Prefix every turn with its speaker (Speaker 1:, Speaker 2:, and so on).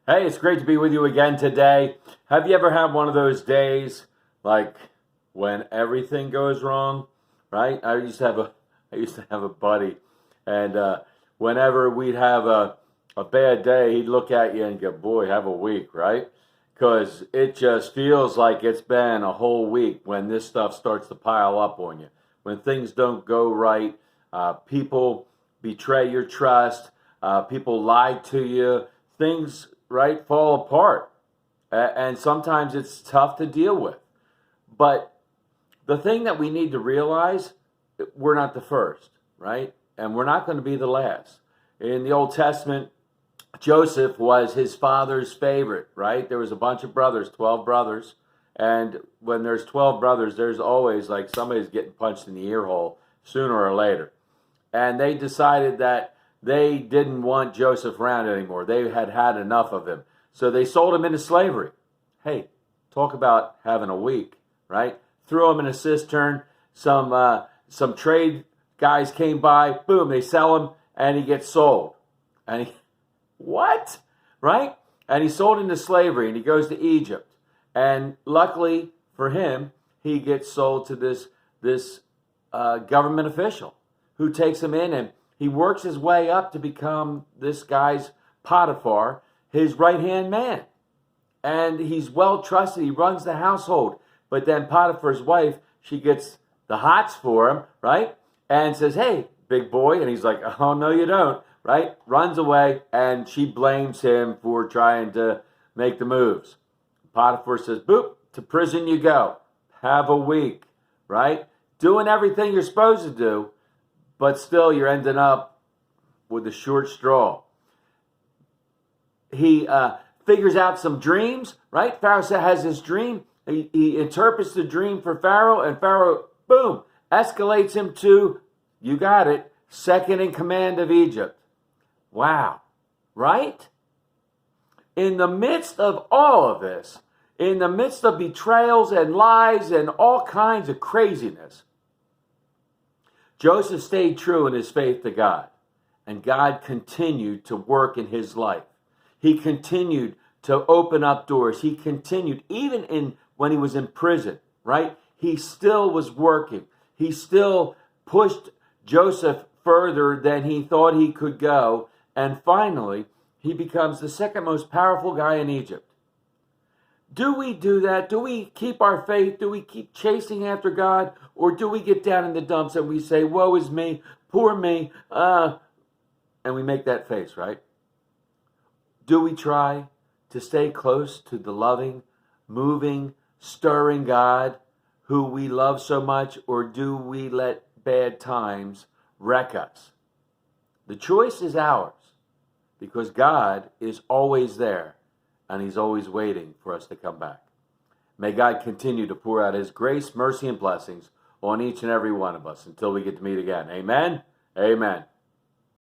Speaker 1: Hey, it's great to be with you again today. Have you ever had one of those days like when everything goes wrong, right? I used to have a buddy, and whenever we'd have a bad day, he'd look at you and go, "Boy, have a week," right? Because it just feels like it's been a whole week when this stuff starts to pile up on you. When things don't go right, people betray your trust, people lie to you, things right fall apart, and sometimes it's tough to deal with. But the thing that we need to realize, we're not the first, right? And we're not going to be the last. In the Old Testament, Joseph was his father's favorite, right? There was a bunch of brothers, 12 brothers. And when there's 12 brothers, there's always like somebody's getting punched in the ear hole sooner or later. And they decided that they didn't want Joseph around anymore. They had had enough of him. So they sold him into slavery. Hey, talk about having a week, right? Threw him in a cistern. Some trade guys came by. Boom, they sell him, and he gets sold. And he, what? Right? And he's sold into slavery, and he goes to Egypt. And luckily for him, he gets sold to this government official who takes him in, and he works his way up to become this guy's Potiphar, his right-hand man. And he's well trusted. He runs the household. But then Potiphar's wife, she gets the hots for him, right? And says, "Hey, big boy." And he's like, "Oh, no, you don't," right? Runs away, and she blames him for trying to make the moves. Potiphar says, "Boop, to prison you go. Have a week," right? Doing everything you're supposed to do, but still you're ending up with a short straw. He figures out some dreams, right? Pharaoh has this dream. He interprets the dream for Pharaoh, and Pharaoh, boom, escalates him to, you got it, second in command of Egypt. Wow, right? In the midst of all of this, in the midst of betrayals and lies and all kinds of craziness, Joseph stayed true in his faith to God, and God continued to work in his life. He continued to open up doors. He continued, even when he was in prison, right? He still was working. He still pushed Joseph further than he thought he could go. And finally, he becomes the second most powerful guy in Egypt. Do we do that? Do we keep our faith? Do we keep chasing after God? Or do we get down in the dumps and we say, "Woe is me, poor me," and we make that face, right? Do we try to stay close to the loving, moving, stirring God who we love so much, or do we let bad times wreck us? The choice is ours, because God is always there, and he's always waiting for us to come back. May God continue to pour out his grace, mercy, and blessings on each and every one of us until we get to meet again. Amen? Amen.